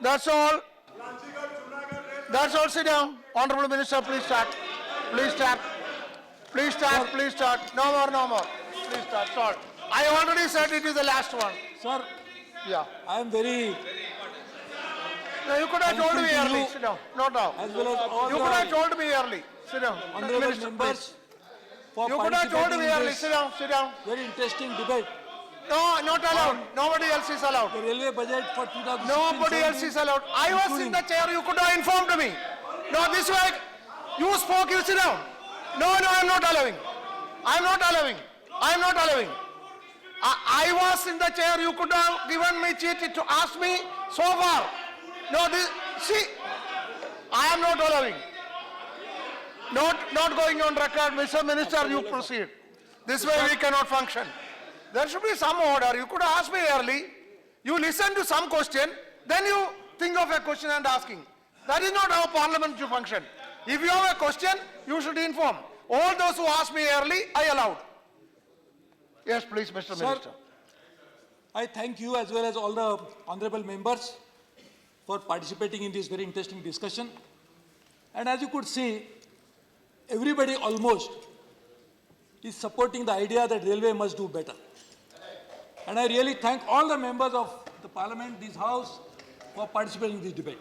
That's all. That's all. Sit down. Honorable Minister, please start. Please start. Please start. Please start. No more, no more. Please start. Start. I already said it is the last one. Sir, Yeah. I am very, No, you could have told me Thank you to early. you. Sit down. Not now. as well as all You could have the told me early. Sit down. honorable Minister, members for you could have told participating me in early. this Sit down. Sit down. very interesting debate. No, not allowed. Nobody else is allowed. The railway budget for 2016. Nobody else is allowed. I was in the chair. You could have informed me. No, this way. You spoke. You sit down. No, no, I'm not allowing. I'm not allowing. I'm not allowing. I was in the chair. You could have given me cheat to ask me so far. No, this. See, I am not allowing. Not going on record. Mr. Minister, you proceed. This way we cannot function. There should be some order. You could ask me early. You listen to some question, then you think of a question and asking. That is not how Parliament should function. If you have a question, you should inform. All those who ask me early, I allowed. Yes, please, Mr. Sir, Minister. I thank you as well as all the honorable members for participating in this very interesting discussion. And as you could see, everybody almost is supporting the idea that railway must do better. And I really thank all the members of the parliament, this house, for participating in this debate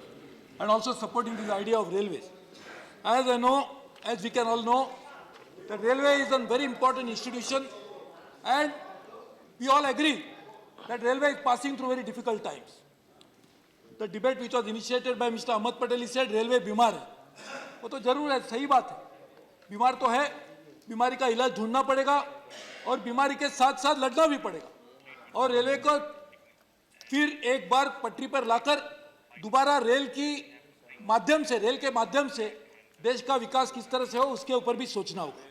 and also supporting this idea of railways. As I know, as we can all know, the railway is a very important institution, and we all agree that railway is passing through very difficult times. The debate which was initiated by Mr. Ahmed Patel, he said railway बीमार है. वो तो जरूर है, सही बात है. बीमार तो है, बीमारी का इलाज ढूंढना पड़ेगा और बीमारी के साथ साथ लड़ना भी पड़ेगा. और रेलवे को फिर एक बार पटरी पर लाकर दोबारा रेल के माध्यम से देश का विकास किस तरह से हो उसके ऊपर भी सोचना होगा.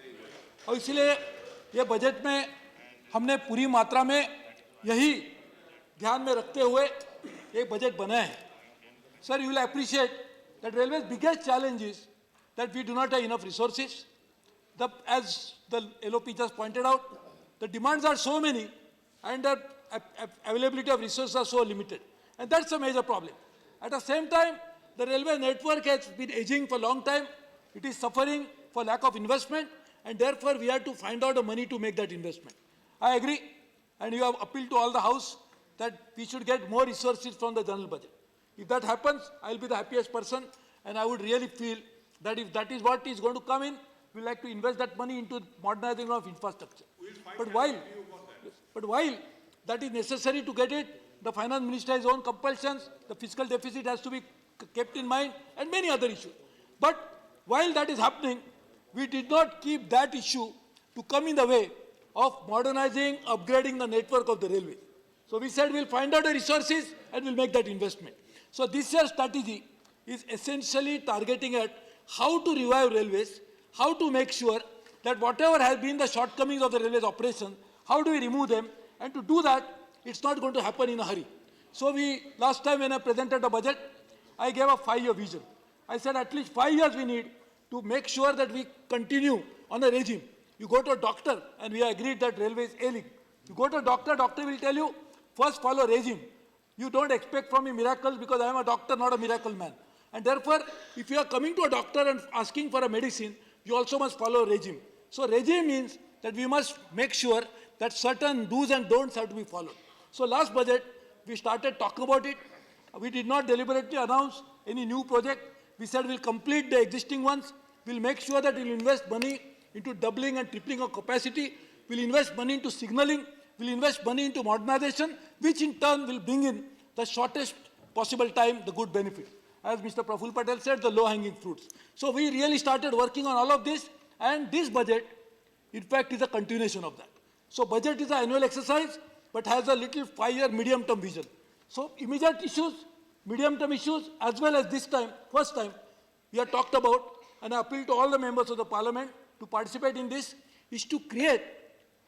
और इसलिए ये बजट में हमने पूरी मात्रा में यही ध्यान में रखते हुए एक बजट बनाया है. Sir, you will appreciate that railways biggest challenge is that we do not have enough resources. As the LOP just pointed out, the demands are so many and the availability of resources are so limited. And that's a major problem. At the same time, the railway network has been aging for a long time. It is suffering for lack of investment, and therefore we have to find out the money to make that investment. I agree, and you have appealed to all the House that we should get more resources from the general budget. If that happens, I'll be the happiest person, and I would really feel that if that is what is going to come in, we like to invest that money into modernizing of infrastructure. But while that is necessary to get it, the finance minister has own compulsions, the fiscal deficit has to be kept in mind, and many other issues. But while that is happening, we did not keep that issue to come in the way of modernizing, upgrading the network of the railway. So we said we'll find out the resources and we'll make that investment. So this year's strategy is essentially targeting at how to revive railways, how to make sure that whatever has been the shortcomings of the railways operation, how do we remove them? And to do that, it's not going to happen in a hurry. So last time when I presented the budget, I gave a 5-year vision. I said at least 5 years we need to make sure that we continue on a regime. You go to a doctor, and we agreed that railway is ailing. You go to a doctor will tell you, first follow regime. You don't expect from me miracles because I am a doctor, not a miracle man. And therefore, if you are coming to a doctor and asking for a medicine, you also must follow regime. So regime means that we must make sure that certain do's and don'ts have to be followed. So last budget, we started talking about it. We did not deliberately announce any new project. We said we'll complete the existing ones. We'll make sure that we'll invest money into doubling and tripling of capacity. We'll invest money into signaling. We'll invest money into modernization, which in turn will bring in the shortest possible time, the good benefit. As Mr. Prabhu Patel said, the low-hanging fruits. So we really started working on all of this, and this budget, in fact, is a continuation of that. So budget is an annual exercise, but has a little 5-year medium-term vision. So immediate issues, medium-term issues, as well as this time, first time, we have talked about, and I appeal to all the members of the parliament to participate in this, is to create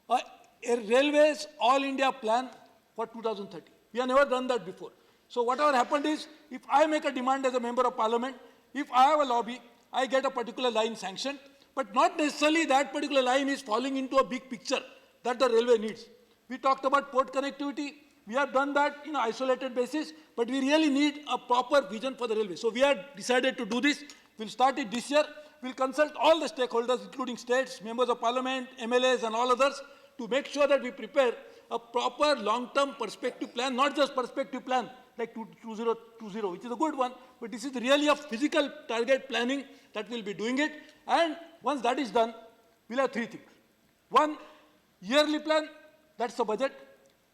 a railways all-India plan for 2030. We have never done that before. So whatever happened is, if I make a demand as a member of parliament, if I have a lobby, I get a particular line sanctioned, but not necessarily that particular line is falling into a big picture that the railway needs. We talked about port connectivity, We have done that in an isolated basis, but we really need a proper vision for the railway. So we have decided to do this. We'll start it this year. We'll consult all the stakeholders, including states, members of parliament, MLAs, and all others, to make sure that we prepare a proper long-term perspective plan, not just perspective plan like 2020, which is a good one, but this is really a physical target planning that we'll be doing it. And once that is done, we'll have three things. One, yearly plan, that's the budget.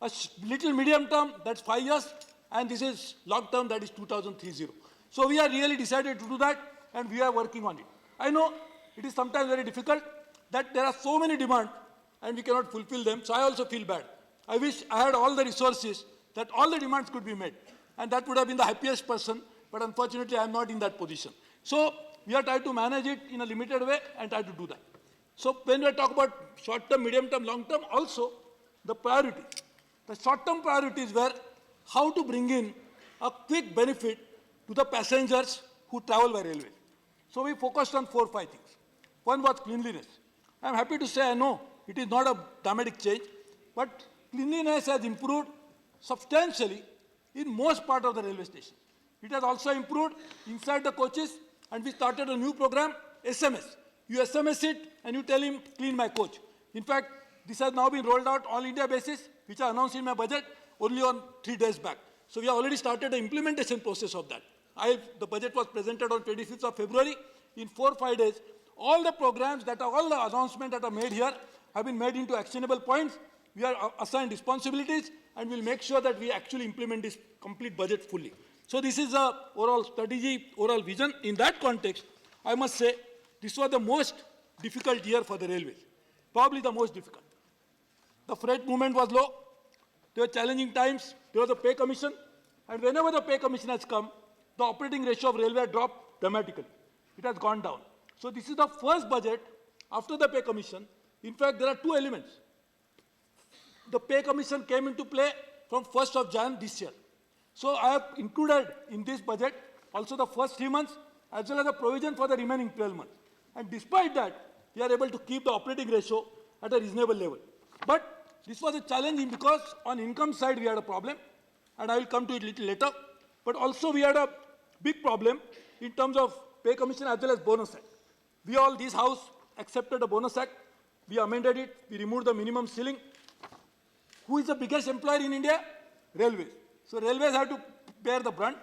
A little medium term, that's 5 years, and this is long term, that is 2030. So we are really decided to do that, and we are working on it. I know it is sometimes very difficult that there are so many demands, and we cannot fulfill them, so I also feel bad. I wish I had all the resources that all the demands could be met, and that would have been the happiest person, but unfortunately I am not in that position. So we are trying to manage it in a limited way and try to do that. So when we talk about short term, medium term, long term, also the priorities. The short-term priorities were how to bring in a quick benefit to the passengers who travel by railway. So we focused on 4 or 5 things. One was cleanliness. I am happy to say, I know it is not a dramatic change, but cleanliness has improved substantially in most part of the railway station. It has also improved inside the coaches, and we started a new program, SMS. You SMS it and you tell him, clean my coach. In fact, this has now been rolled out all India basis, which I announced in my budget only on 3 days back. So we have already started the implementation process of that. The budget was presented on 25th of February. In 4 or 5 days, all the programs all the announcements that are made here have been made into actionable points. We are assigned responsibilities, and we'll make sure that we actually implement this complete budget fully. So this is the overall strategy, overall vision. In that context, I must say, this was the most difficult year for the railways. Probably the most difficult. The freight movement was low. There were challenging times. There was a pay commission. And whenever the pay commission has come, the operating ratio of railway dropped dramatically. It has gone down. So this is the first budget after the pay commission. In fact, there are 2 elements. The pay commission came into play from 1st of Jan this year. So I have included in this budget also the first 3 months as well as a provision for the remaining 12 months. And despite that, we are able to keep the operating ratio at a reasonable level. But this was a challenge because on income side we had a problem, and I will come to it a little later. But also we had a big problem in terms of pay commission as well as bonus act. This house accepted a bonus act. We amended it. We removed the minimum ceiling. Who is the biggest employer in India? Railways. So railways have to bear the brunt.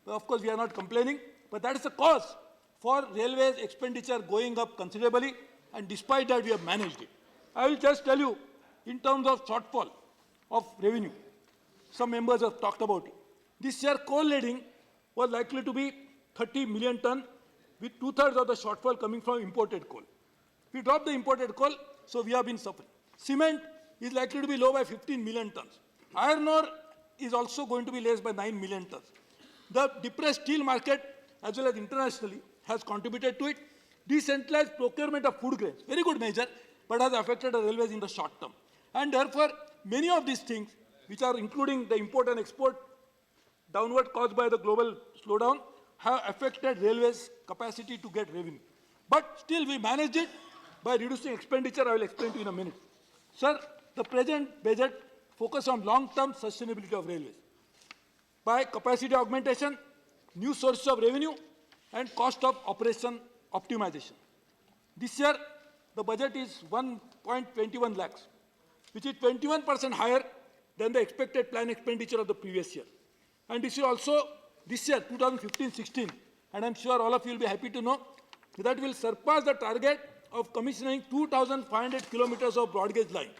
Of course, we are not complaining, but that is the cause for railways expenditure going up considerably, and despite that we have managed it. I will just tell you, in terms of shortfall of revenue, some members have talked about it. This year coal loading was likely to be 30 million ton, with 2/3 of the shortfall coming from imported coal. We dropped the imported coal, so we have been suffering. Cement is likely to be low by 15 million tons. Iron ore is also going to be less by 9 million tons. The depressed steel market, as well as internationally, has contributed to it. Decentralized procurement of food grains, very good measure, but has affected the railways in the short term. And therefore, many of these things, which are including the import and export, downward caused by the global slowdown, have affected railways' capacity to get revenue. But still, we managed it by reducing expenditure. I will explain to you in a minute. Sir, the present budget focuses on long-term sustainability of railways by capacity augmentation, new sources of revenue, and cost of operation optimization. This year, the budget is 1.21 lakhs, which is 21% higher than the expected planned expenditure of the previous year. And this is also, this year, 2015-16, and I'm sure all of you will be happy to know that will surpass the target of commissioning 2,500 kilometers of broad gauge line.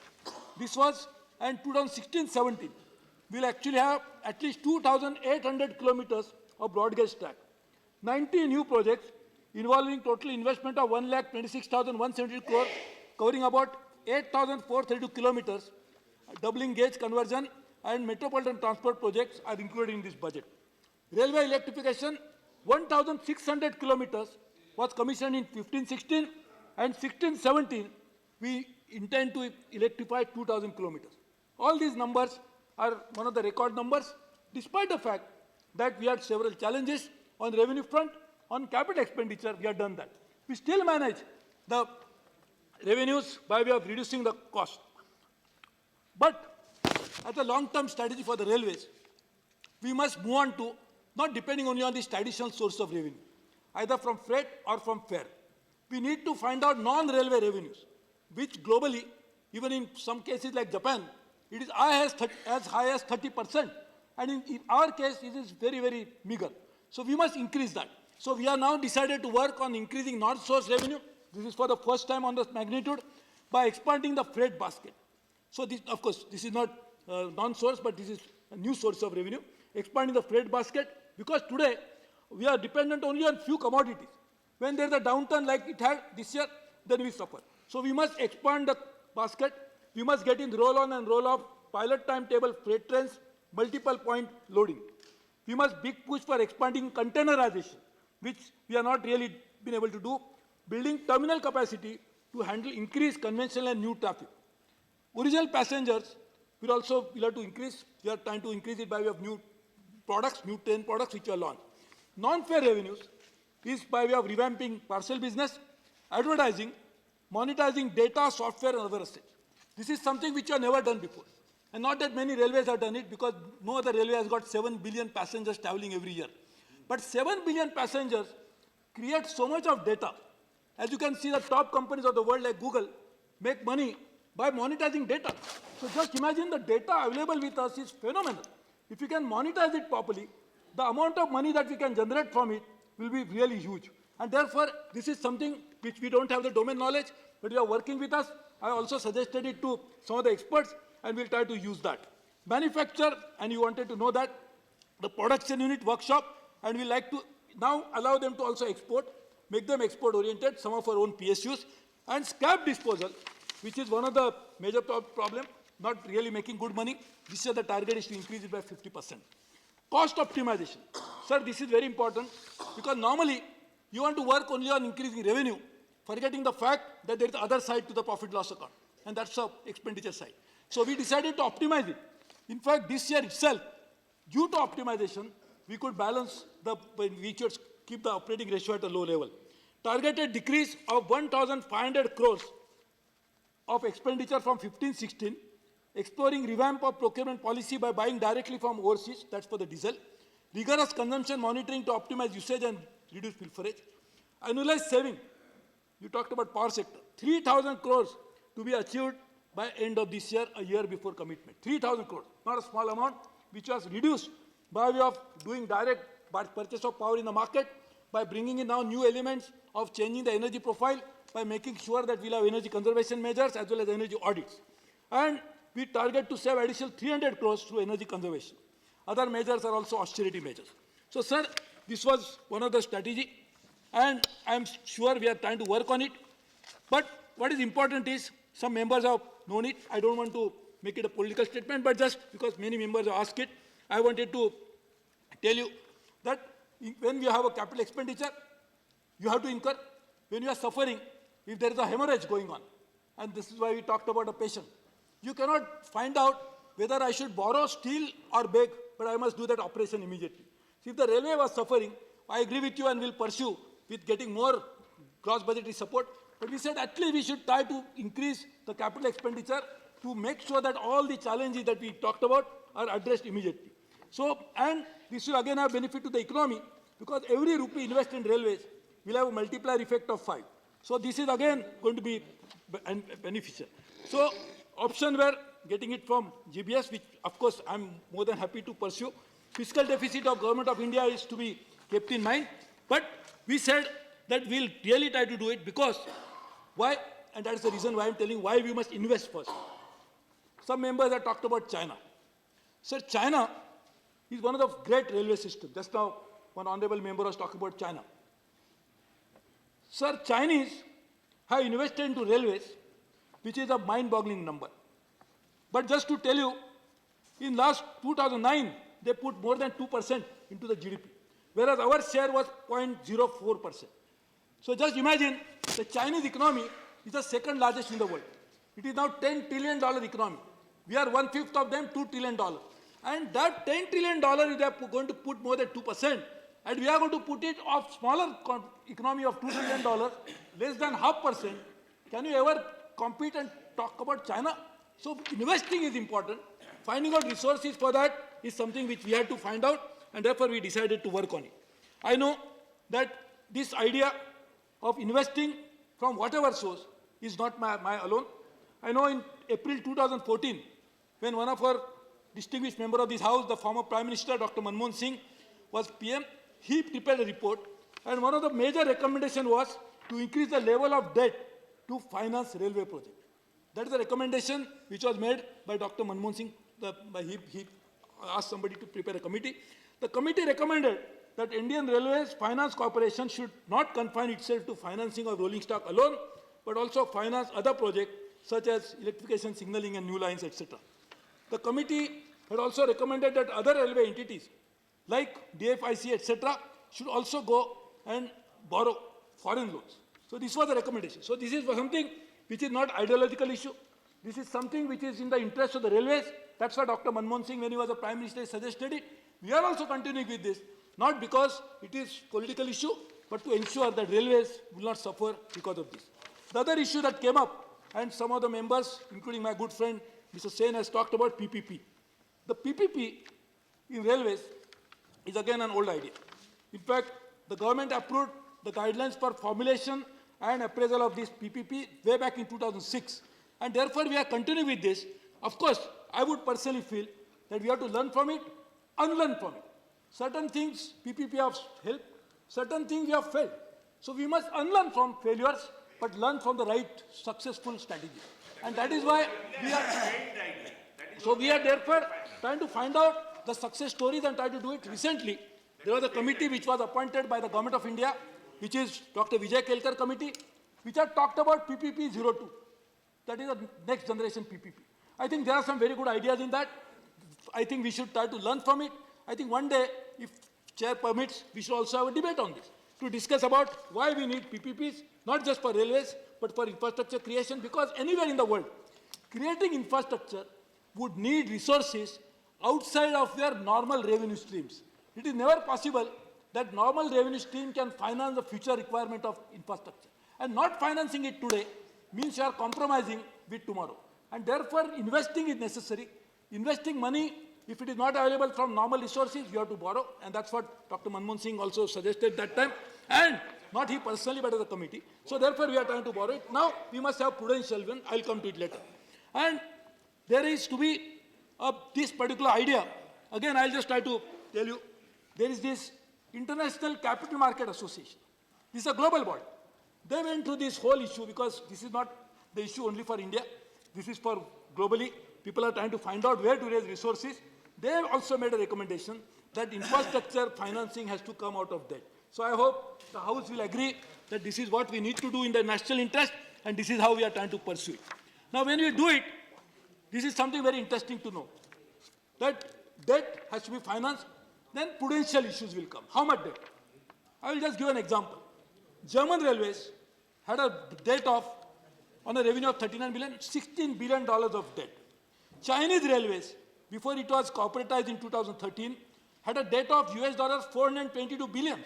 This was, and 2016-17, we'll actually have at least 2,800 kilometers of broad gauge track. 90 new projects involving total investment of 1,26,170 crore, covering about 8,432 kilometers, doubling gauge conversion and metropolitan transport projects are included in this budget. Railway electrification, 1,600 kilometers was commissioned in 15-16, and 16-17 we intend to electrify 2,000 kilometers. All these numbers are one of the record numbers, despite the fact that we had several challenges on the revenue front. On capital expenditure, we have done that. We still manage the revenues by way of reducing the cost. But as a long-term strategy for the railways, we must move on to not depending only on this traditional source of revenue, either from freight or from fare. We need to find out non-railway revenues, which globally, even in some cases like Japan, it is as high as 30%. And in our case, it is very, very meager. So we must increase that. So we are now decided to work on increasing non-source revenue. This is for the first time on this magnitude by expanding the freight basket. So this, of course, this is not non-source, but this is a new source of revenue. Expanding the freight basket, because today we are dependent only on few commodities. When there is a downturn like it had this year, then we suffer. So we must expand the basket. We must get in roll-on and roll-off, pilot timetable freight trains, multiple point loading. We must big push for expanding containerization, which we are not really been able to do. Building terminal capacity to handle increased conventional and new traffic. Original passengers will also have to increase. We are trying to increase it by way of new products, new train products which are launched. Non-fare revenues is by way of revamping parcel business, advertising, monetizing data, software and other assets. This is something which you have never done before. And not that many railways have done it, because no other railway has got 7 billion passengers traveling every year. But 7 billion passengers create so much of data. As you can see, the top companies of the world like Google make money by monetizing data. So just imagine the data available with us is phenomenal. If we can monetize it properly, the amount of money that we can generate from it will be really huge. And therefore, this is something which we don't have the domain knowledge, but you are working with us. I also suggested it to some of the experts, and we'll try to use that. Manufacture, and you wanted to know that, the production unit workshop, and we like to now allow them to also export, make them export-oriented, some of our own PSUs, and scrap disposal, which is one of the major problem, not really making good money. This year the target is to increase it by 50%. Cost optimization. Sir, this is very important, because normally you want to work only on increasing revenue, forgetting the fact that there is other side to the profit loss account, and that's the expenditure side. So we decided to optimize it. In fact, this year itself, due to optimization, we could balance we should keep the operating ratio at a low level. Targeted decrease of 1,500 crores of expenditure from 15-16, exploring revamp of procurement policy by buying directly from overseas, that's for the diesel, rigorous consumption monitoring to optimize usage and reduce pilferage, annualized saving, you talked about power sector, 3,000 crores to be achieved by end of this year, a year before commitment. 3,000 crores, not a small amount, which was reduced by way of doing direct purchase of power in the market, by bringing in now new elements of changing the energy profile, by making sure that we'll have energy conservation measures as well as energy audits. And we target to save additional 300 crores through energy conservation. Other measures are also austerity measures. So, sir, this was one of the strategy, and I'm sure we are trying to work on it. But what is important is, some members have known it. I don't want to make it a political statement, but just because many members have asked it, I wanted to tell you that when we have a capital expenditure, you have to incur. When you are suffering, if there is a hemorrhage going on, and this is why we talked about a patient, you cannot find out whether I should borrow, steal or beg, but I must do that operation immediately. So if the railway was suffering, I agree with you and will pursue with getting more gross budgetary support. But we said at least we should try to increase the capital expenditure to make sure that all the challenges that we talked about are addressed immediately. So, and this will again have benefit to the economy, because every rupee invested in railways will have a multiplier effect of 5. So this is again going to be beneficial. So option were getting it from GBS, which of course I'm more than happy to pursue. Fiscal deficit of Government of India is to be kept in mind. But we said that we'll really try to do it, because why? And that's the reason why I'm telling why we must invest first. Some members have talked about China. Sir, China is one of the great railway systems. Just now, one honorable member was talking about China. Sir, Chinese have invested into railways, which is a mind-boggling number. But just to tell you, in last 2009, they put more than 2% into the GDP, whereas our share was 0.04%. So just imagine, the Chinese economy is the second largest in the world. It is now $10 trillion economy. We are 1/5 of them, $2 trillion. And that $10 trillion, they are going to put more than 2%. And we are going to put it of smaller economy of $2 trillion, less than 0.5%. Can you ever compete and talk about China? So investing is important. finding out resources for that is something which we had to find out, and therefore we decided to work on it. I know that this idea of investing from whatever source is not my alone. I know in April 2014, when one of our distinguished member of this House, the former Prime Minister, Dr. Manmohan Singh, was PM, he prepared a report, and one of the major recommendations was to increase the level of debt to finance railway project. That is the recommendation which was made by Dr. Manmohan Singh. He asked somebody to prepare a committee. The committee recommended that Indian Railways Finance Corporation should not confine itself to financing of rolling stock alone, but also finance other projects such as electrification, signaling and new lines, etc. The committee had also recommended that other railway entities like DFIC, etc. should also go and borrow foreign loans. So this was the recommendation. So this is something which is not ideological issue. This is something which is in the interest of the railways. That's why Dr. Manmohan Singh, when he was a Prime Minister, suggested it. We are also continuing with this, not because it is political issue, but to ensure that railways will not suffer because of this. The other issue that came up, and some of the members, including my good friend Mr. Sen, has talked about PPP. The PPP in railways is again an old idea. In fact, the government approved the guidelines for formulation and appraisal of this PPP way back in 2006. And therefore, we are continuing with this. Of course, I would personally feel that we have to learn from it, unlearn from it. Certain things PPP have helped, certain things we have failed. So we must unlearn from failures, but learn from the right successful strategy. And that is why we are therefore trying to find out the success stories and try to do it recently. There was a committee which was appointed by the Government of India, which is Dr. Vijay Kelkar committee, which had talked about PPP 02. That is the next generation PPP. I think there are some very good ideas in that. I think we should try to learn from it. I think one day, if chair permits, we should also have a debate on this to discuss about why we need PPPs, not just for railways, but for infrastructure creation, because anywhere in the world, creating infrastructure would need resources outside of their normal revenue streams. It is never possible that normal revenue stream can finance the future requirement of infrastructure. And not financing it today means you are compromising with tomorrow. And therefore, investing is necessary. Investing money, if it is not available from normal resources, you have to borrow. And that's what Dr. Manmohan Singh also suggested that time. And not he personally, but as a committee. So therefore, we are trying to borrow it. Now, we must have prudential one. I'll come to it later. And there is to be this particular idea. Again, I'll just try to tell you. There is this International Capital Market Association. This is a global body. They went through this whole issue because this is not the issue only for India. This is for globally. People are trying to find out where to raise resources. They have also made a recommendation that infrastructure financing has to come out of debt. So I hope the House will agree that this is what we need to do in the national interest, and this is how we are trying to pursue it. Now, when we do it, this is something very interesting to know, that debt has to be financed, then prudential issues will come. How much debt? I will just give an example. German Railways had a debt of, on a revenue of 39 billion, $16 billion of debt. Chinese Railways, before it was corporatized in 2013, had a debt of US dollars 422 billion.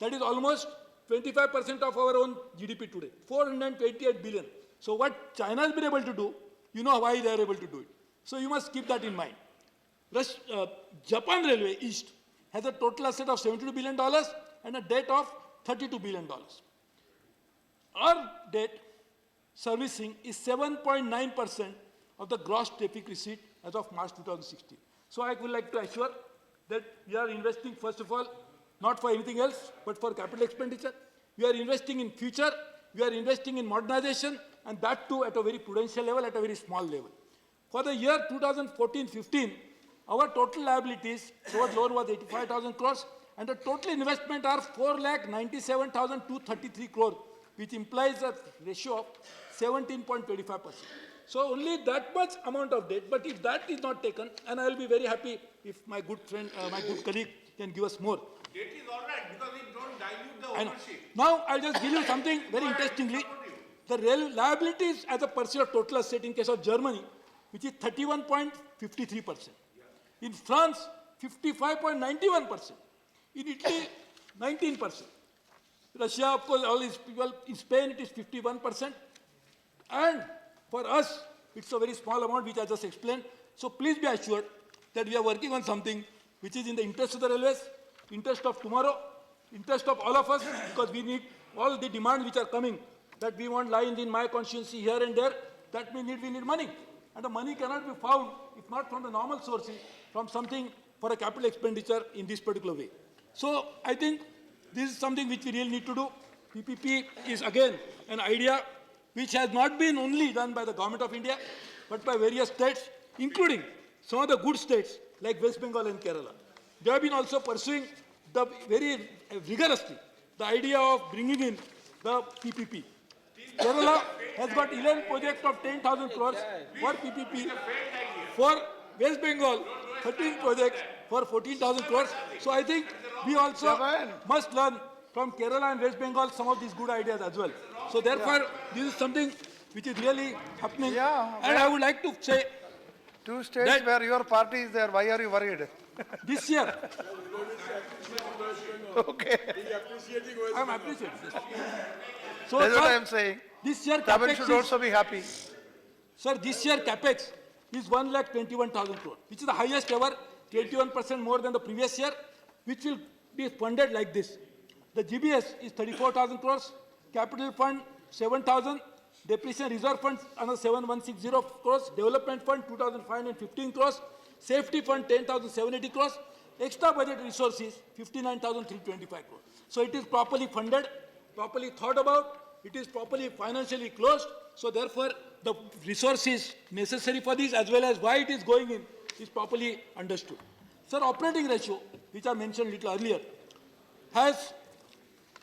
That is almost 25% of our own GDP today, 428 billion. So what China has been able to do, you know why they are able to do it. So you must keep that in mind. Japan Railway East has a total asset of $72 billion and a debt of $32 billion. Our debt servicing is 7.9% of the gross traffic receipt as of March 2016. So I would like to assure that we are investing, first of all, not for anything else, but for capital expenditure. We are investing in future, we are investing in modernization, and that too at a very prudential level, at a very small level. For the year 2014-15, our total liabilities towards loan was 85,000 crores, and the total investment are 4,97,233 crores, which implies a ratio of 17.25%. So only that much amount of debt, but if that is not taken, and I will be very happy if my good friend, my good colleague can give us more. Debt is all right because it don't dilute the I know. ownership. Now I'll just give you something very interestingly. The liabilities as a percent of total asset in case of Germany, which is 31.53%. In France, 55.91%. In Italy, 19%. Russia, of course, all these people. In Spain, it is 51%. And for us, it's a very small amount, which I just explained. So please be assured that we are working on something which is in the interest of the railways, interest of tomorrow, interest of all of us, because we need all the demands which are coming, that we want lines in my constituency here and there, that we need money. And the money cannot be found, if not from the normal sources, from something for a capital expenditure in this particular way. So I think this is something which we really need to do. PPP is again an idea which has not been only done by the government of India, but by various states, including some of the good states like West Bengal and Kerala. They have been also pursuing the very vigorously the idea of bringing in the PPP. Kerala has got 11 projects of 10,000 crores for PPP. For West Bengal, 13 projects for 14,000 crores. So I think we also must learn from Kerala and West Bengal some of these good ideas as well. So therefore, this is something which is really happening. And I would like to say, Two states where your party is there, why are you worried? this year, Okay, I am appreciating this. So, that's what I sir, am saying. this year Tamil capex should is, also be happy. sir, this year capex is 1,21,000 crore, which is the highest ever, 21% more than the previous year, which will be funded like this. The GBS is 34,000 crores, capital fund 7,000, depreciation reserve fund another 7,160 crores, development fund 2,515 crores, safety fund 10,780 crores, extra budget resources 59,325 crores. So it is properly funded, properly thought about, it is properly financially closed. So therefore, the resources necessary for this as well as why it is going in is properly understood. Sir, operating ratio, which I mentioned a little earlier, has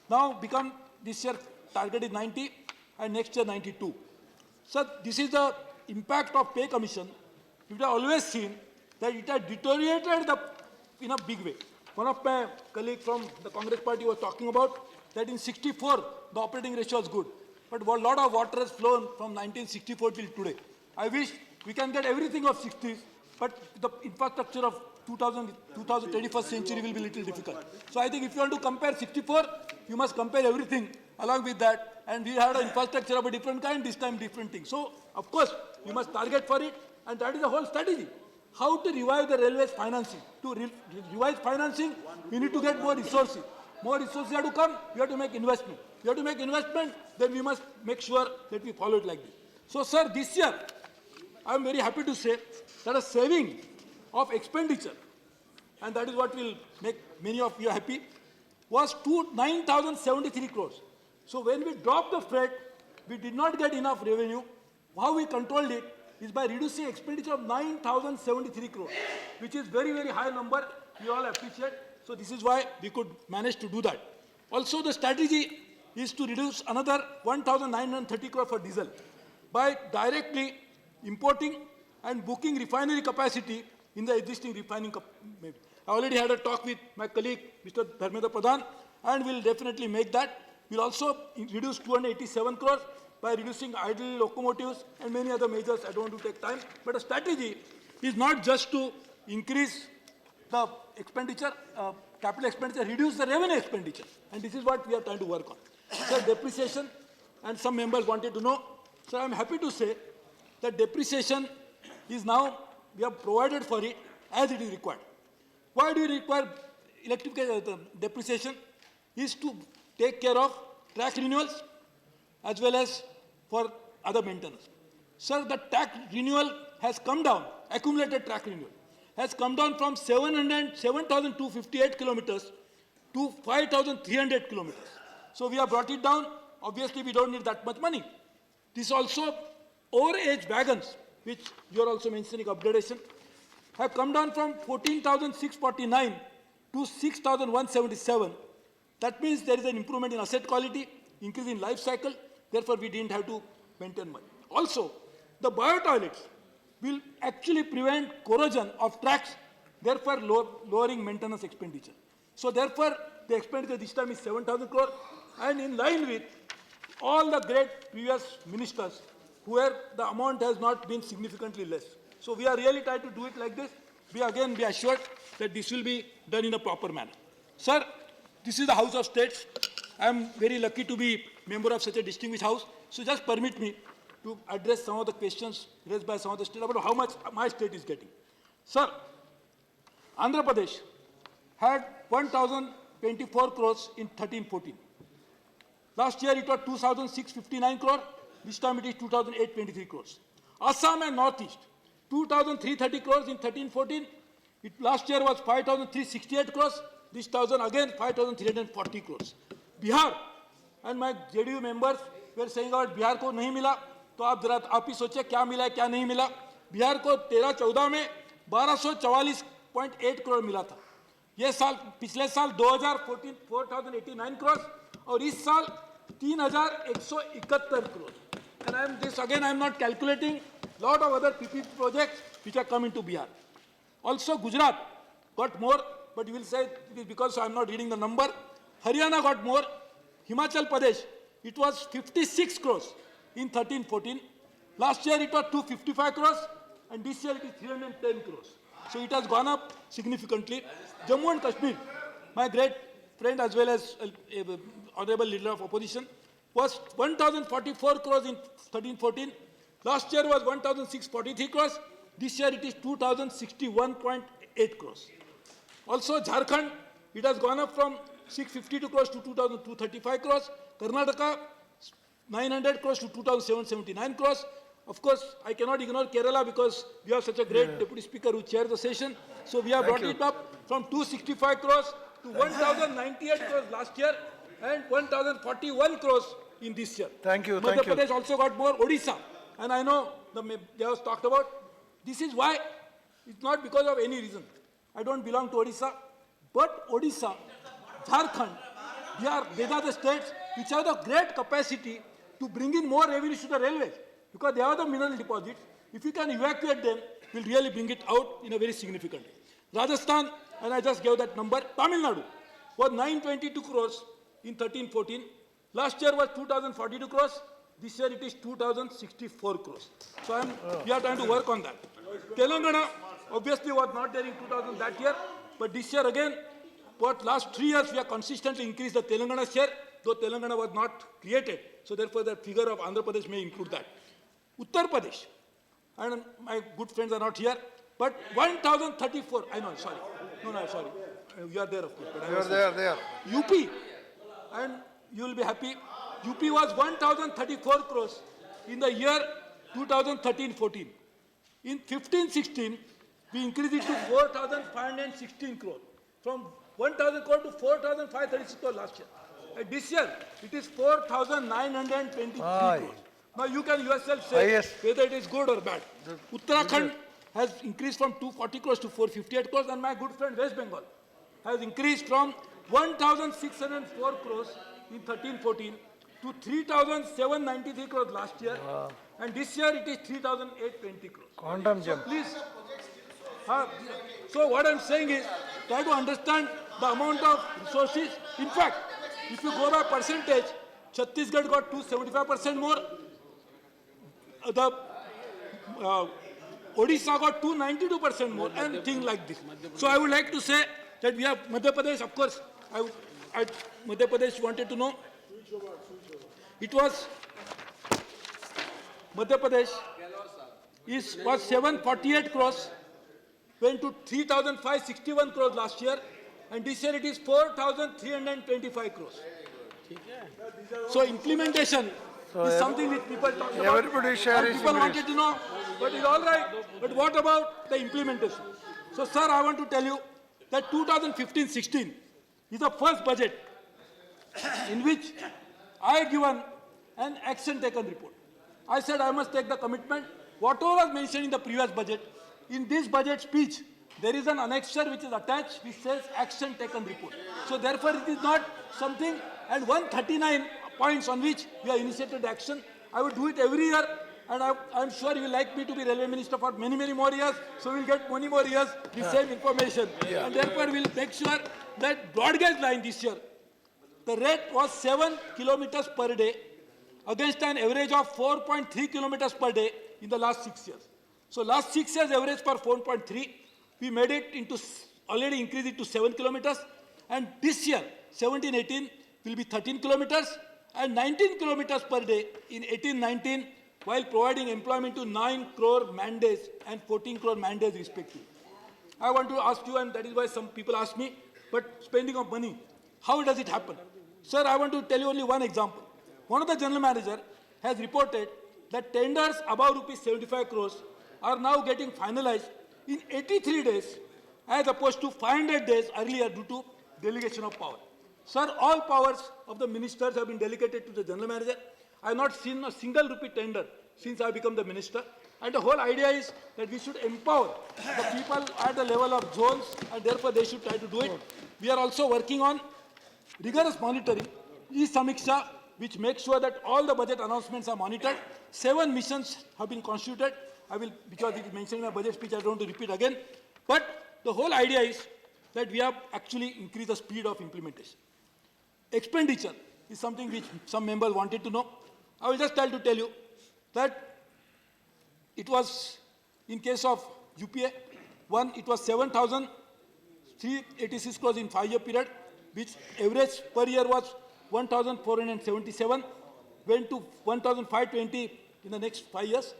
now become, this year target is 90 and next year 92. Sir, this is the impact of pay commission. We have always seen that it has deteriorated in a big way. One of my colleagues from the Congress party was talking about that in 64, the operating ratio was good. But a lot of water has flown from 1964 till today. I wish we can get everything of 60s, but the infrastructure of 21st century will be little difficult. So I think if you want to compare 64, you must compare everything along with that. And we had an infrastructure of a different kind, this time different thing. So, of course, we must target for it, and that is the whole strategy. How to revive the railways financing. To revise financing, we need to get more resources. More resources have to come, we have to make investment. We have to make investment, then we must make sure that we follow it like this. So, sir, this year, I am very happy to say that a saving of expenditure, and that is what will make many of you happy, was 9,073 crores. So when we dropped the freight, we did not get enough revenue. How we controlled it is by reducing expenditure of 9,073 crores, which is very, very high number. We all appreciate. So this is why we could manage to do that. Also, the strategy is to reduce another 1,930 crores for diesel by directly importing and booking refinery capacity in the existing refining. I already had a talk with my colleague, Mr. Dharmendra Pradhan, and we'll definitely make that. We'll also reduce 287 crores by reducing idle locomotives and many other measures. I don't want to take time. But a strategy is not just to increase the expenditure, capital expenditure, reduce the revenue expenditure. And this is what we are trying to work on. So depreciation, and some members wanted to know. So I'm happy to say that depreciation is now, we have provided for it as it is required. Why do we require depreciation? Is to take care of track renewals as well as for other maintenance. Sir, the track renewal has come down, accumulated track renewal, has come down from 7,258 kilometers to 5,300 kilometers. So we have brought it down. Obviously, we don't need that much money. This also, overage wagons, which you are also mentioning upgradation, have come down from 14,649 to 6,177. That means there is an improvement in asset quality, increase in life cycle, therefore we didn't have to maintain money. Also, the bio-toilets will actually prevent corrosion of tracks, therefore lowering maintenance expenditure. So therefore, the expenditure this time is 7,000 crore, and in line with all the great previous ministers, where the amount has not been significantly less. So we are really trying to do it like this. We again be assured that this will be done in a proper manner. Sir, this is the House of States. I am very lucky to be member of such a distinguished house. So just permit me to address some of the questions raised by some of the states about how much my state is getting. Sir, Andhra Pradesh had 1,024 crores in 13-14. Last year it was 2,659 crore. This time it is 2,823 crores. Assam and Northeast, 2,330 crores in 13-14. Last year was 5,368 crores. This thousand again 5,340 crores. Bihar, and my JDU members were saying about Bihar को नहीं मिला, तो आप ही सोचिए क्या मिला है क्या नहीं मिला. बिहार को 13-14 में 1244.8 करोड़ मिला था. ये साल पिछले साल 2014 4,089 करोड़ और इस साल 3,171 crore. And I am not calculating lot of other PPP projects which are coming to Bihar. Also Gujarat got more, but you will say it is because I am not reading the number. Haryana got more. Himachal Pradesh, it was 56 crores in 13-14. Last year it was 255 crores, and this year it is 310 crores. So it has gone up significantly. Jammu and Kashmir, my great friend as well as honorable leader of opposition, was 1,044 crores in 13-14. Last year was 1,643 crores. This year it is 2,061.8 crores. Also Jharkhand, it has gone up from 652 crores to 2,235 crores. Karnataka, 900 crores to 2,779 crores. Of course, I cannot ignore Kerala because we have such a great deputy speaker who chairs the session. So we have brought it up from 265 crores to 1,098 crores last year and 1,041 crores in this year. Thank you. Madhya Pradesh also got more. Odisha, and I know they have talked about. This is why it's not because of any reason. I don't belong to Odisha, but Odisha, Jharkhand, these are the states which have the great capacity to bring in more revenue to the railways because they have the mineral deposits. If we can evacuate them, we'll really bring it out in a very significant way. Rajasthan, and I just gave that number, Tamil Nadu was 922 crores in 13-14. Last year was 2,042 crores. This year it is 2,064 crores. So we are trying to work on that. Telangana obviously was not there in 2000 that year, but this year again, for last 3 years we have consistently increased the Telangana share, though Telangana was not created. So therefore the figure of Andhra Pradesh may include that. Uttar Pradesh, and my good friends are not here, but 1,034, I know, sorry. No, sorry. You are there of course. But You are there. UP, and you will be happy, UP was 1,034 crores in the year 2013-14. In 15-16, we increased it to 4,516 crores. From 1,000 crore to 4,536 crore last year. And this year, it is 4,923 crores. Now you can yourself say whether it is good or bad. Uttarakhand has increased from 240 crores to 458 crores, and my good friend West Bengal has increased from 1,604 crores in 13-14 to 3,793 crores last year. And this year it is 3,820 crores. Quantum jump. Please. So what I'm saying is, try to understand the amount of resources. In fact, if you go by percentage, Chhattisgarh got 275% more. The Odisha got 292% more, and things like this. So I would like to say that we have Madhya Pradesh, of course. Madhya Pradesh wanted to know. It was Madhya Pradesh was 748 crores, went to 3,561 crores last year, and this year it is 4,325 crores. So implementation is something which people talk about. Everybody share his People English. wanted to know, but it's all right. But what about the implementation? So, sir, I want to tell you that 2015-16 is the first budget in which I had given an action taken report. I said I must take the commitment. Whatever was mentioned in the previous budget, in this budget speech, there is an annexure which is attached which says action taken report. So therefore it is not something, and 139 points on which we have initiated action. I will do it every year, and I'm sure you will like me to be railway minister for many, many more years, so we'll get many more years the same information. And therefore we'll make sure that broad gauge line this year, the rate was 7 kilometers per day against an average of 4.3 kilometers per day in the last 6 years. So last 6 years average for 4.3, we made it into, already increased it to 7 kilometers, and this year, 17-18, will be 13 kilometers, and 19 kilometers per day in 18-19 while providing employment to 9 crore man-days and 14 crore man-days respectively. I want to ask you, and that is why some people ask me, but spending of money, how does it happen? Sir, I want to tell you only one example. One of the general manager has reported that tenders above rupees 75 crores are now getting finalized in 83 days as opposed to 500 days earlier due to delegation of power. Sir, all powers of the ministers have been delegated to the general manager. I have not seen a single rupee tender since I become the minister. And the whole idea is that we should empower the people at the level of zones, and therefore they should try to do it. We are also working on rigorous monitoring, e-Samiksha, which makes sure that all the budget announcements are monitored. 7 missions have been constituted. I will, because it is mentioned in my budget speech, I don't want to repeat again. But the whole idea is that we have actually increased the speed of implementation. Expenditure is something which some members wanted to know. I will just tell you that it was, in case of UPA, one, it was 7,386 crores in 5-year period, which average per year was 1,477, went to 1,520 in the next 5 years.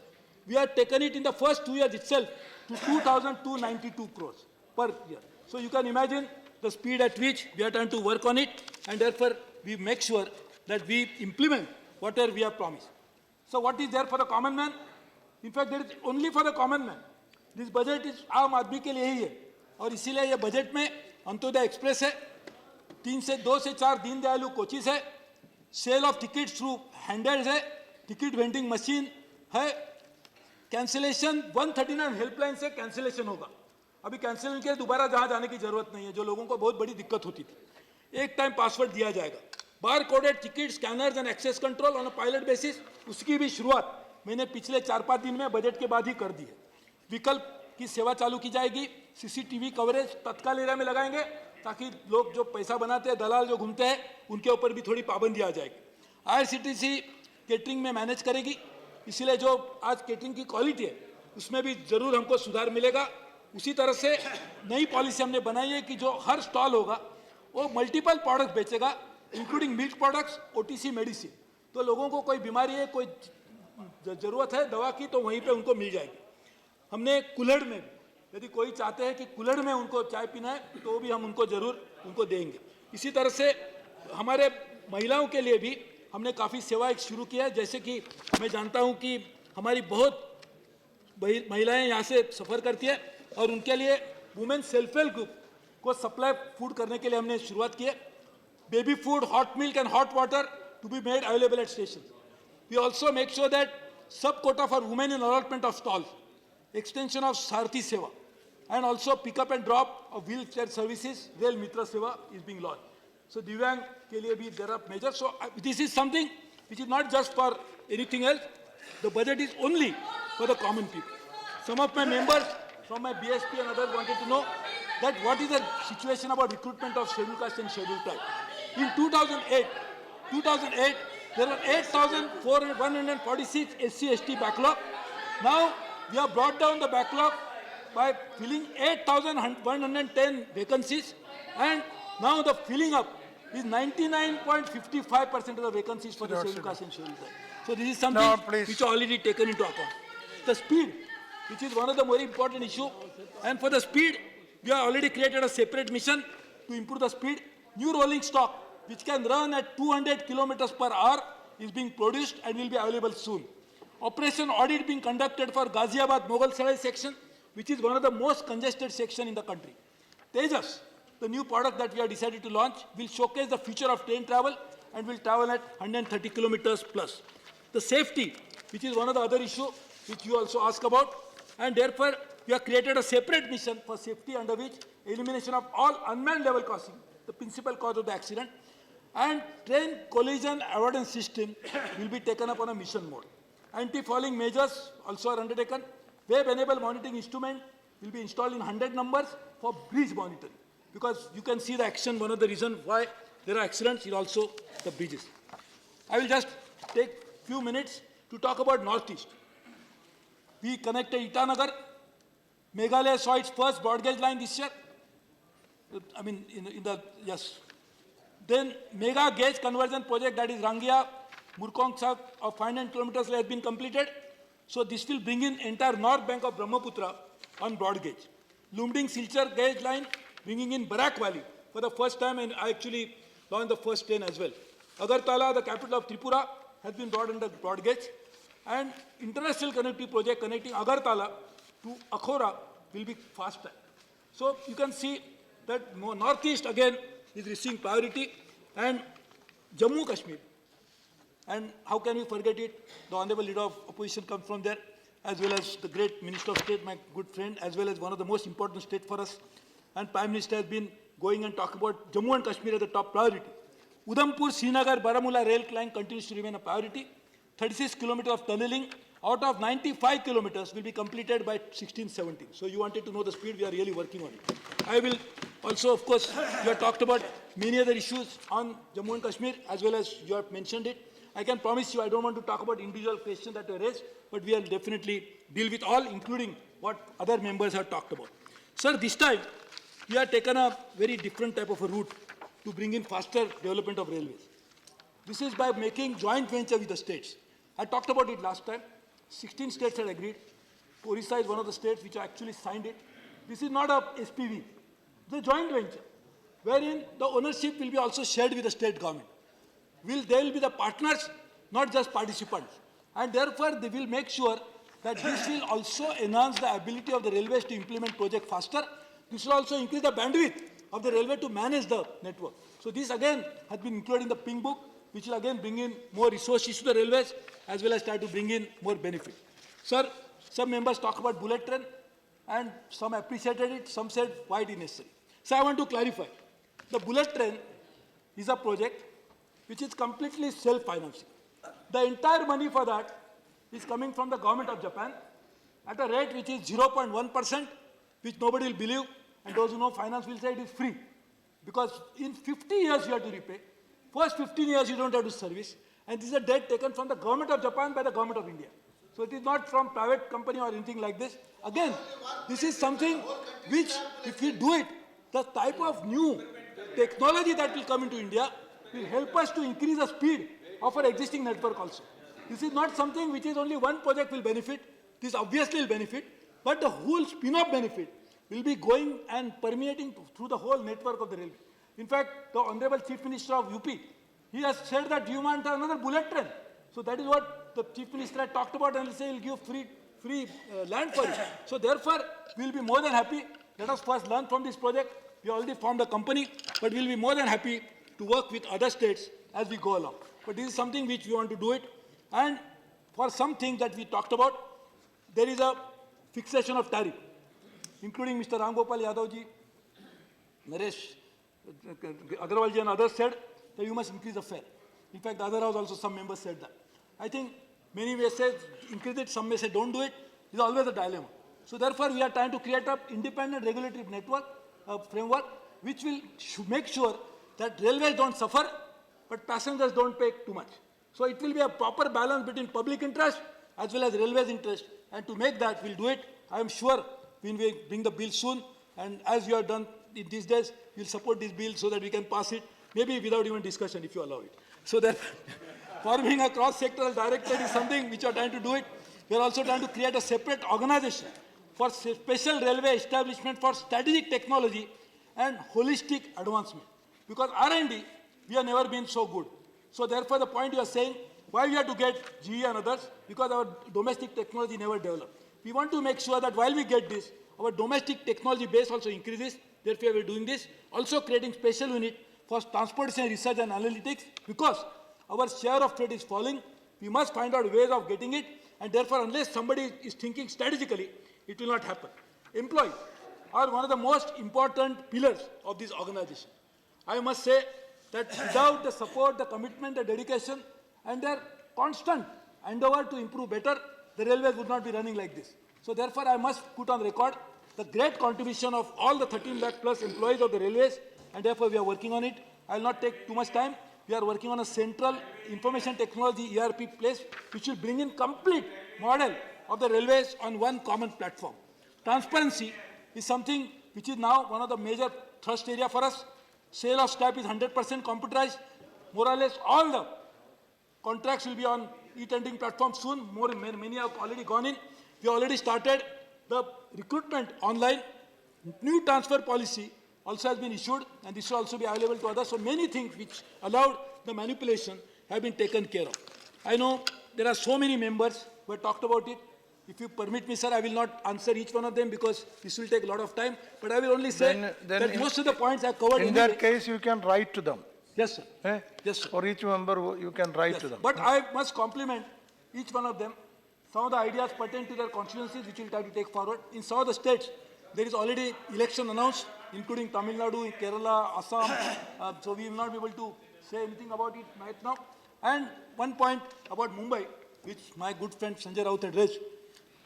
We have taken it in the first 2 years itself to 2,292 crores per year. So you can imagine the speed at which we are trying to work on it, and therefore we make sure that we implement whatever we have promised. So what is there for the common man? In fact, there is only for the common man. This budget is आम आदमी के लिए ही है, और इसीलिए ये budget में Antyodaya express है, 2 से 4 दीनदयालु कोचिस है, sale of tickets through handles है, टिकट वेंडिंग मशीन है, कैंसिलेशन 139 हेल्पलाइन से कैंसिलेशन होगा. अभी कैंसिलेशन के लिए दोबारा जहां जाने की जरूरत नहीं है, जो लोगों को बहुत बड़ी दिक्कत होती थी. एक टाइम पासवर्ड दिया जाएगा. Bar coded ticket scanners and access control on a pilot basis, उसकी भी शुरुआत मैंने पिछले 4-5 दिन में बजट के बाद ही कर दी है. विकल्प की सेवा चालू की जाएगी. सीसीटीवी कवरेज तत्काल एरिया में लगाएंगे ताकि लोग जो पैसा बनाते हैं, दलाल जो घूमते हैं, उनके ऊपर भी थोड़ी पाबंदी आ जाएगी. IRCTC केटरिंग में मैनेज करेगी, इसलिए जो आज केटरिंग की क्वालिटी है उसमें भी जरूर हमको सुधार मिलेगा. उसी तरह से नई पॉलिसी हमने बनाई है कि जो हर स्टॉल होगा वो मल्टीपल प्रोडक्ट्स बेचेगा, including milk products, OTC medicine. तो लोगों को कोई बीमारी है, कोई जरूरत है दवा की, तो वहीं पे उनको मिल जाएगी. हमने कुल्हड़ में, यदि कोई चाहते हैं कि कुल्हड़ में उनको चाय पीना है तो भी हम उनको जरूर उनको देंगे. इसी तरह से हमारे महिलाओं के लिए भी हमने काफ़ी सेवाएं शुरू की है. जैसे कि मैं जानता हूं कि हमारी बहुत महिलाएं यहाँ से सफ़र करती है, और उनके लिए वुमेन सेल्फ हेल्प ग्रुप को सप्लाई फूड करने के लिए हमने शुरुआत की है. Baby food, hot milk and hot water to be made available at station. We also make sure that sub-quota for women in allotment of stalls, extension of Sarthi Seva, and also pick-up and drop of wheelchair services, Rail Mitra Seva is being launched. So Divyang ke liye bhi there are measures. So this is something which is not just for anything else. The budget is only for the common people. Some of my members from my BSP and others wanted to know that what is the situation about recruitment of scheduled caste and scheduled tribe. In 2008, there were 8,146 SC/ST backlog. Now we have brought down the backlog by filling 8,110 vacancies, and now the filling up is 99.55% of the vacancies for the scheduled caste and scheduled tribe. So this is something which is already taken into account. The speed, which is one of the more important issue, and for the speed, we have already created a separate mission to improve the speed. New rolling stock, which can run at 200 kilometers per hour, is being produced and will be available soon. Operation audit being conducted for Ghaziabad Mughal Sarai section, which is one of the most congested section in the country. Tejas, the new product that we have decided to launch, will showcase the future of train travel and will travel at 130 kilometers plus. The safety, which is one of the other issues which you also ask about, and therefore we have created a separate mission for safety, under which elimination of all unmanned level crossing, the principal cause of the accident, and train collision avoidance system will be taken up on a mission mode. Anti-fouling measures also are undertaken. Web-enabled monitoring instrument will be installed in 100 numbers for bridge monitoring, because you can see the action. One of the reasons why there are accidents is also the bridges. I will just take few minutes to talk about Northeast. We connected Itanagar. Meghalaya saw its first broad gauge line this year. I mean, yes. Then mega gauge conversion project, that is Rangia, Murkong of 500 kilometers has been completed. So this will bring in entire north bank of Brahmaputra on broad gauge. Lumding Silchar gauge line bringing in Barak Valley for the first time, and I actually launched the first train as well. Agartala, the capital of Tripura, has been brought under broad gauge, and international connectivity project connecting Agartala to Akhora will be fast track. So you can see that northeast again is receiving priority, and Jammu Kashmir. And how can we forget it? The Honorable Leader of Opposition comes from there, as well as the great Minister of State, my good friend, as well as one of the most important states for us. And Prime Minister has been going and talking about Jammu and Kashmir as the top priority. Udhampur, Srinagar, Baramulla rail line continues to remain a priority. 36 kilometers of tunneling out of 95 kilometers will be completed by 16-17. So you wanted to know the speed, we are really working on it. I will also, of course, you have talked about many other issues on Jammu and Kashmir, as well as you have mentioned it. I can promise you I don't want to talk about individual questions that were raised, but we will definitely deal with all, including what other members have talked about. Sir, this time, we have taken a very different type of a route to bring in faster development of railways. This is by making joint venture with the states. I talked about it last time. 16 states had agreed. Orissa is one of the states which actually signed it. This is not a SPV. It's a joint venture, wherein the ownership will be also shared with the state government. They will be the partners, not just participants. And therefore, they will make sure that this will also enhance the ability of the railways to implement project faster. This will also increase the bandwidth of the railway to manage the network. So this again has been included in the pink book, which will again bring in more resources to the railways, as well as try to bring in more benefit. Sir, some members talk about bullet train, and some appreciated it, some said why it is necessary. So I want to clarify. The bullet train is a project which is completely self-financing. The entire money for that is coming from the government of Japan at a rate which is 0.1%, which nobody will believe, and those who know finance will say it is free. Because in 50 years you have to repay. First 15 years you don't have to service, and this is a debt taken from the government of Japan by the government of India. So it is not from private company or anything like this. Again, this is something which, if we do it, the type of new technology that will come into India will help us to increase the speed of our existing network also. This is not something which is only one project will benefit. This obviously will benefit, but the whole spin-off benefit will be going and permeating through the whole network of the railway. In fact, the Honorable Chief Minister of UP, he has said that you want another bullet train. So that is what the Chief Minister had talked about, and he said he will give free land for it. So therefore, we will be more than happy. Let us first learn from this project. We already formed a company, but we will be more than happy to work with other states as we go along. But this is something which we want to do it. And for some things that we talked about, there is a fixation of tariff, including Mr. Ram Gopal Yadav ji, Naresh Agarwal ji and others said that you must increase the fare. In fact, the other house also some members said that. I think many may say increase it, some may say don't do it. It's always a dilemma. So therefore, we are trying to create an independent regulatory network, framework, which will make sure that railways don't suffer, but passengers don't pay too much. So it will be a proper balance between public interest as well as railways interest. And to make that, we'll do it. I am sure when we bring the bill soon, and as you have done in these days, we'll support this bill so that we can pass it, maybe without even discussion, if you allow it. So that forming a cross-sectoral directorate is something which we are trying to do it. We are also trying to create a separate organization for special railway establishment for strategic technology and holistic advancement. Because R&D, we have never been so good. So therefore, the point you are saying, why we have to get GE and others? Because our domestic technology never developed. We want to make sure that while we get this, our domestic technology base also increases. Therefore, we are doing this. Also creating special unit for transportation research and analytics, because our share of trade is falling. We must find out ways of getting it. And therefore, unless somebody is thinking strategically, it will not happen. Employees are one of the most important pillars of this organization. I must say that without the support, the commitment, the dedication, and their constant endeavor to improve better, the railways would not be running like this. So therefore, I must put on record the great contribution of all the 13 lakh plus employees of the railways, and therefore we are working on it. I will not take too much time. We are working on a central information technology ERP place, which will bring in complete model of the railways on one common platform. Transparency is something which is now one of the major thrust area for us. Sale of scrap is 100% computerized. More or less all the Contracts will be on e-tendering platform soon. Many have already gone in. We already started the recruitment online. New transfer policy also has been issued, and this will also be available to others. So many things which allowed the manipulation have been taken care of. I know there are so many members who have talked about it. If you permit me, sir, I will not answer each one of them because this will take a lot of time. But I will only say that most of the points are covered In anyway. that case, you can write to them. Yes, sir. Eh? Yes, sir. For each member, you can write Yes. to them. But I must compliment each one of them. Some of the ideas pertain to their constituencies, which we'll try to take forward. In some of the states, there is already election announced, including Tamil Nadu, Kerala, Assam. So we will not be able to say anything about it right now. And one point about Mumbai, which my good friend Sanjay Raut had raised,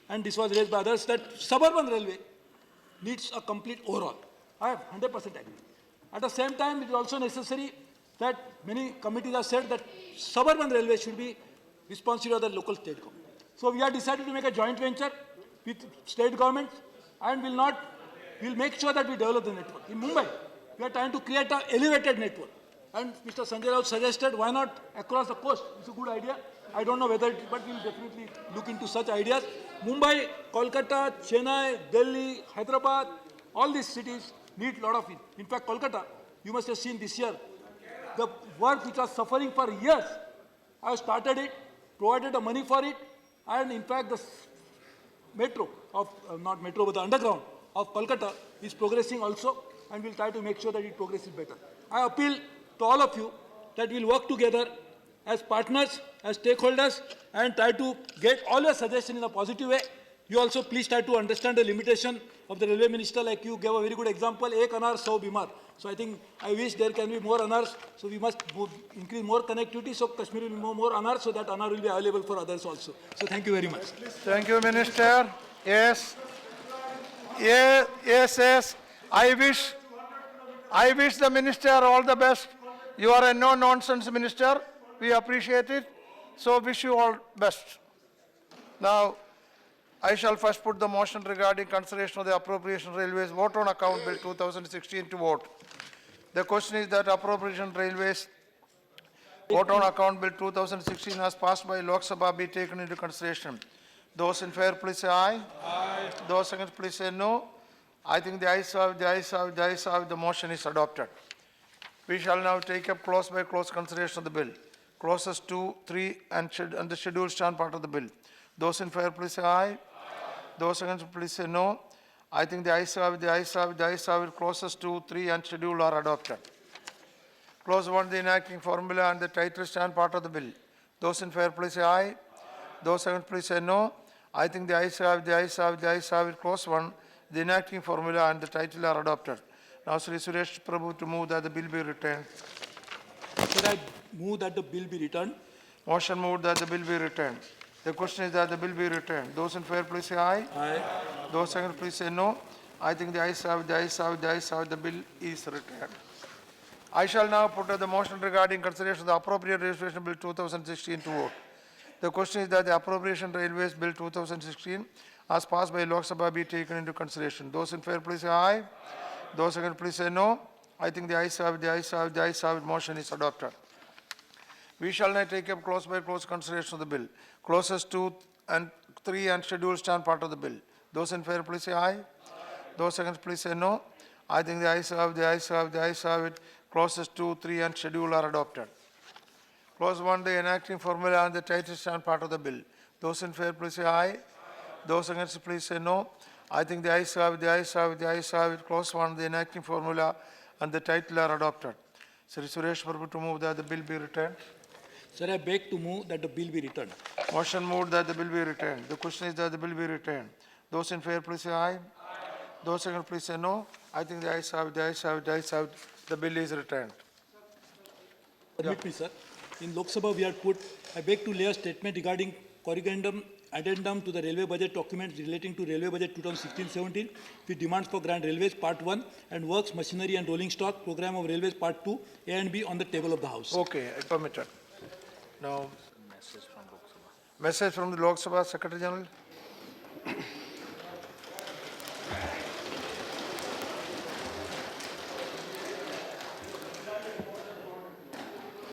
and this was raised by others, that suburban railway needs a complete overhaul. I have 100% agree. At the same time, it is also necessary that many committees have said that suburban railway should be responsible of the local state government. So we have decided to make a joint venture with state governments and we'll make sure that we develop the network. In Mumbai, we are trying to create an elevated network. And Mr. Sanjay Rao suggested, why not across the coast? It's a good idea. I don't know whether, but we'll definitely look into such ideas. Mumbai, Kolkata, Chennai, Delhi, Hyderabad, all these cities need a lot of it. In fact, Kolkata, you must have seen this year, the work which was suffering for years, I have started it, provided the money for it, and in fact, the metro of, not metro, but the underground of Kolkata is progressing also, and we'll try to make sure that it progresses better. I appeal to all of you that we'll work together as partners, as stakeholders, and try to get all your suggestions in a positive way. You also please try to understand the limitation of the railway minister, like you gave a very good example, ek anar, sau bimar. So I think, I wish there can be more anars, so we must increase more connectivity, so Kashmir will be more anars, so that anar will be available for others also. So thank you very much. Thank you, Minister. Yes. Yes. I wish the minister all the best. You are a no-nonsense minister. We appreciate it. So wish you all best. Now, I shall first put the motion regarding consideration of the appropriation railways vote on account bill 2016 to vote. The question is that appropriation railways vote on account bill 2016 as passed by Lok Sabha be taken into consideration. Those in favor, please say aye. Aye. Those against, please say no. I think the ayes have, the motion is adopted. We shall now take up clause by clause consideration of the bill. Clauses 2, 3 and the scheduled stand part of the bill. Those in favor, please say aye. Those against, please say no. I think the ayes have, it. Clauses 2, 3 and schedule are adopted. Clause 1, the enacting formula and the title stand part of the bill. Those in favor, please say aye. Those against, please say no. I think the ayes have, it. Clause 1, the enacting formula and the title are adopted. Now, Suresh Prabhu to move that the bill be returned. Should I move that the bill be returned? Motion moved that the bill be returned. The question is that the bill be returned. Those in favor, please say aye. Aye. Those against, please say no. I think the ayes have, the bill is returned. I shall now put the motion regarding consideration of the appropriate registration bill 2016 to vote. The question is that the appropriation railways bill 2016 as passed by Lok Sabha be taken into consideration. Those in favor, please say aye. Those against, please say no. I think the ayes have, it. Motion is adopted. We shall now take up clause by clause consideration of the bill. Clauses 2 and 3 and schedule stand part of the bill. Those in favor, please say aye. Those against, please say no. I think the ayes have, it. Clauses 2, 3 and schedule are adopted. Clause 1, the enacting formula and the title stand part of the bill. Those in favor, please say aye. Those against, please say no. I think the ayes have, it. Clause 1, the enacting formula and the title are adopted. Sri Suresh Prabhu to move that the bill be returned. Sir, I beg to move that the bill be returned. Motion moved that the bill be returned. The question is that the bill be returned. Those in favor, please say aye. Those against, please say no. I think the ayes have, it. The bill is returned. Permit me, sir. In Lok Sabha, we had put, I beg to lay a statement regarding corrigendum addendum to the railway budget document relating to railway budget 2016-17 with demands for Grand Railways Part 1 and works, machinery and rolling stock, program of railways Part 2, A and B on the table of the House. Okay, I permit it. Now, message from the Lok Sabha Secretary General.